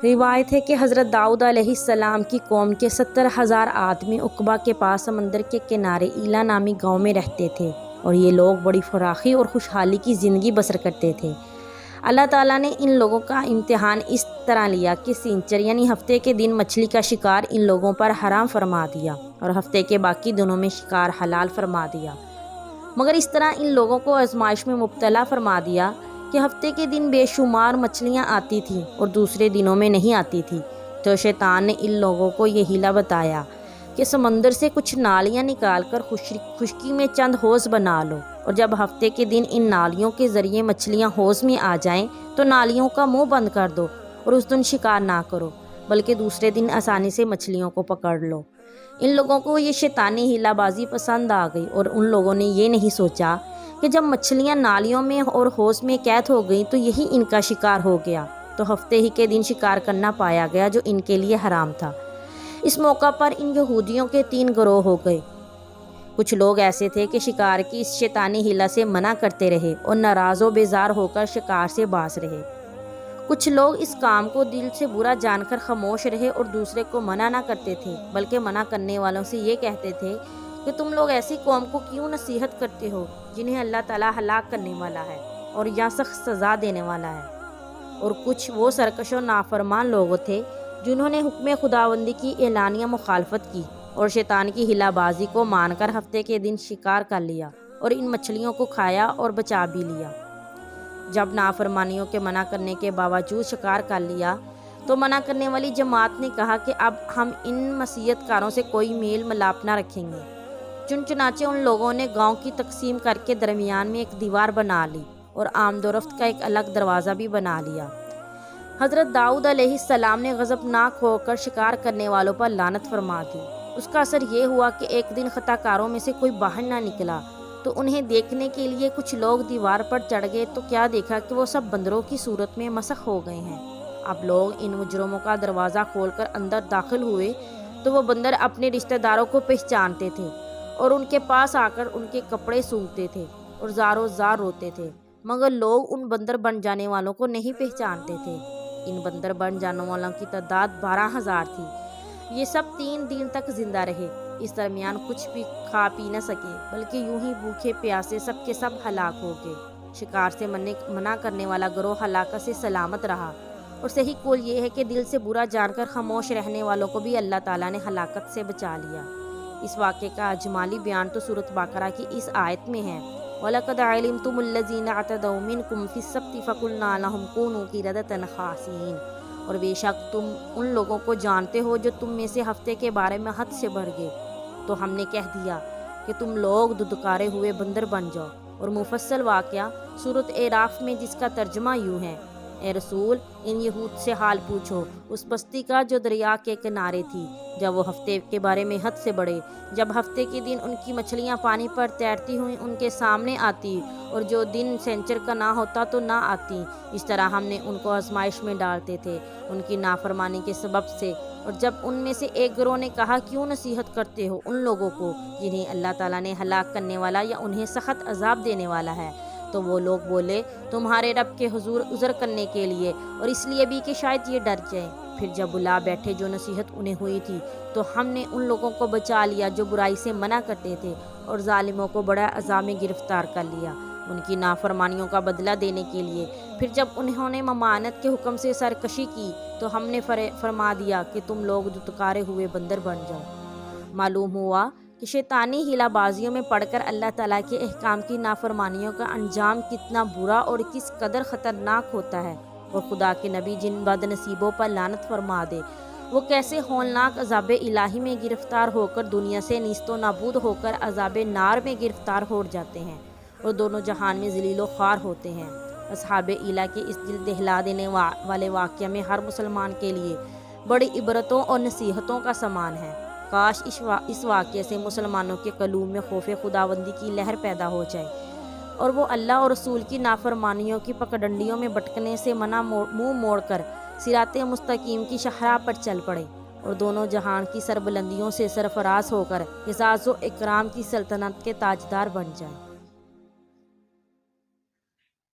روایت ہے کہ حضرت داؤد علیہ السلام کی قوم کے 70,000 آدمی عقبہ کے پاس سمندر کے کنارے ایلا نامی گاؤں میں رہتے تھے، اور یہ لوگ بڑی فراخی اور خوشحالی کی زندگی بسر کرتے تھے۔ اللہ تعالیٰ نے ان لوگوں کا امتحان اس طرح لیا کہ سینچر یعنی ہفتے کے دن مچھلی کا شکار ان لوگوں پر حرام فرما دیا اور ہفتے کے باقی دنوں میں شکار حلال فرما دیا، مگر اس طرح ان لوگوں کو آزمائش میں مبتلا فرما دیا کہ ہفتے کے دن بے شمار مچھلیاں آتی تھیں اور دوسرے دنوں میں نہیں آتی تھیں۔ تو شیطان نے ان لوگوں کو یہ حیلہ بتایا کہ سمندر سے کچھ نالیاں نکال کر خشکی میں چند حوض بنا لو، اور جب ہفتے کے دن ان نالیوں کے ذریعے مچھلیاں حوض میں آ جائیں تو نالیوں کا منہ بند کر دو اور اس دن شکار نہ کرو، بلکہ دوسرے دن آسانی سے مچھلیوں کو پکڑ لو۔ ان لوگوں کو یہ شیطانی حیلہ بازی پسند آ گئی، اور ان لوگوں نے یہ نہیں سوچا کہ جب مچھلیاں نالیوں میں اور حوض میں قید ہو گئیں تو یہی ان کا شکار ہو گیا، تو ہفتے ہی کے دن شکار کرنا پایا گیا جو ان کے لیے حرام تھا۔ اس موقع پر ان یہودیوں کے 3 گروہ ہو گئے۔ کچھ لوگ ایسے تھے کہ شکار کی اس شیطانی حیلہ سے منع کرتے رہے اور ناراض و بیزار ہو کر شکار سے باز رہے۔ کچھ لوگ اس کام کو دل سے برا جان کر خاموش رہے اور دوسرے کو منع نہ کرتے تھے، بلکہ منع کرنے والوں سے یہ کہتے تھے کہ تم لوگ ایسی قوم کو کیوں نصیحت کرتے ہو جنہیں اللہ تعالیٰ ہلاک کرنے والا ہے اور یا سخت سزا دینے والا ہے۔ اور کچھ وہ سرکش و نافرمان لوگ تھے جنہوں نے حکم خداوندی کی اعلانیہ مخالفت کی اور شیطان کی حیلہ بازی کو مان کر ہفتے کے دن شکار کر لیا اور ان مچھلیوں کو کھایا اور بچا بھی لیا۔ جب نافرمانیوں کے منع کرنے کے باوجود شکار کر لیا تو منع کرنے والی جماعت نے کہا کہ اب ہم ان معصیت کاروں سے کوئی میل ملاپ نہ رکھیں گے۔ چنانچہ ان لوگوں نے گاؤں کی تقسیم کر کے درمیان میں ایک دیوار بنا لی اور آمد و رفت کا ایک الگ دروازہ بھی بنا لیا۔ حضرت داؤد علیہ السلام نے غضبناک ہو کر شکار کرنے والوں پر لعنت فرما دی۔ اس کا اثر یہ ہوا کہ ایک دن خطا کاروں میں سے کوئی باہر نہ نکلا، تو انہیں دیکھنے کے لیے کچھ لوگ دیوار پر چڑھ گئے تو کیا دیکھا کہ وہ سب بندروں کی صورت میں مسخ ہو گئے ہیں۔ اب لوگ ان مجرموں کا دروازہ کھول کر اندر داخل ہوئے تو وہ بندر اپنے رشتہ داروں کو پہچانتے تھے اور ان کے پاس آ کر ان کے کپڑے سونگھتے تھے اور زاروں زار روتے تھے، مگر لوگ ان بندر بن جانے والوں کو نہیں پہچانتے تھے۔ ان بندر بن جانے والوں کی تعداد 12,000 تھی۔ یہ سب 3 دن تک زندہ رہے، اس درمیان کچھ بھی کھا پی نہ سکے، بلکہ یوں ہی بھوکے پیاسے سب کے سب ہلاک ہو گئے۔ شکار سے منع کرنے والا گروہ ہلاکت سے سلامت رہا، اور صحیح قول یہ ہے کہ دل سے برا جان کر خاموش رہنے والوں کو بھی اللہ تعالیٰ نے ہلاکت سے بچا لیا۔ اس واقعے کا اجمالی بیان تو سورۃ بقرہ کی اس آیت میں ہے، وَلَقَدْ عَلِمْتُمُ الَّذِينَ اعْتَدَوْا مِنْكُمْ فِي السَّبْتِ فَقُلْنَا لَهُمْ كُونُوا قِرَدَةً خَاسِئِينَ، اور بے شک تم ان لوگوں کو جانتے ہو جو تم میں سے ہفتے کے بارے میں حد سے بڑھ گئے، تو ہم نے کہہ دیا کہ تم لوگ ددکارے ہوئے بندر بن جاؤ۔ اور مفصل واقعہ سورۃ اعراف میں جس کا ترجمہ یوں ہے، اے رسول ان یہود سے حال پوچھو اس بستی کا جو دریا کے کنارے تھی، جب وہ ہفتے کے بارے میں حد سے بڑھے، جب ہفتے کے دن ان کی مچھلیاں پانی پر تیرتی ہوئیں ان کے سامنے آتی اور جو دن سینچر کا نہ ہوتا تو نہ آتی، اس طرح ہم نے ان کو آزمائش میں ڈالتے تھے ان کی نافرمانی کے سبب سے۔ اور جب ان میں سے ایک گروہ نے کہا کیوں نصیحت کرتے ہو ان لوگوں کو جنہیں اللہ تعالیٰ نے ہلاک کرنے والا یا انہیں سخت عذاب دینے والا ہے، تو وہ لوگ بولے تمہارے رب کے حضور عذر کرنے کے لیے اور اس لیے بھی کہ شاید یہ ڈر جائیں۔ پھر جب بلا بیٹھے جو نصیحت انہیں ہوئی تھی تو ہم نے ان لوگوں کو بچا لیا جو برائی سے منع کرتے تھے، اور ظالموں کو بڑا عذاب میں گرفتار کر لیا ان کی نافرمانیوں کا بدلہ دینے کے لیے۔ پھر جب انہوں نے ممانعت کے حکم سے سرکشی کی تو ہم نے فرما دیا کہ تم لوگ دتکارے ہوئے بندر بن جاؤ۔ معلوم ہوا کہ شیطانی حیلہ بازیوں میں پڑھ کر اللہ تعالیٰ کے احکام کی نافرمانیوں کا انجام کتنا برا اور کس قدر خطرناک ہوتا ہے، اور خدا کے نبی جن بد نصیبوں پر لعنت فرما دے وہ کیسے ہولناک عذاب الہی میں گرفتار ہو کر دنیا سے نیست و نابود ہو کر عذاب نار میں گرفتار ہو جاتے ہیں اور دونوں جہان میں ذلیل و خوار ہوتے ہیں۔ اصحاب ایلا کے اس دل دہلا دینے والے واقعہ میں ہر مسلمان کے لیے بڑی عبرتوں اور نصیحتوں کا سامان ہے۔ کاش اس واقعے سے مسلمانوں کے قلوب میں خوف خداوندی کی لہر پیدا ہو جائے اور وہ اللہ اور رسول کی نافرمانیوں کی پگڈنڈیوں میں بھٹکنے سے منہ موڑ کر صراط مستقیم کی شاہراہ پر چل پڑے اور دونوں جہان کی سربلندیوں سے سرفراز ہو کر اعزاز و اکرام کی سلطنت کے تاجدار بن جائے۔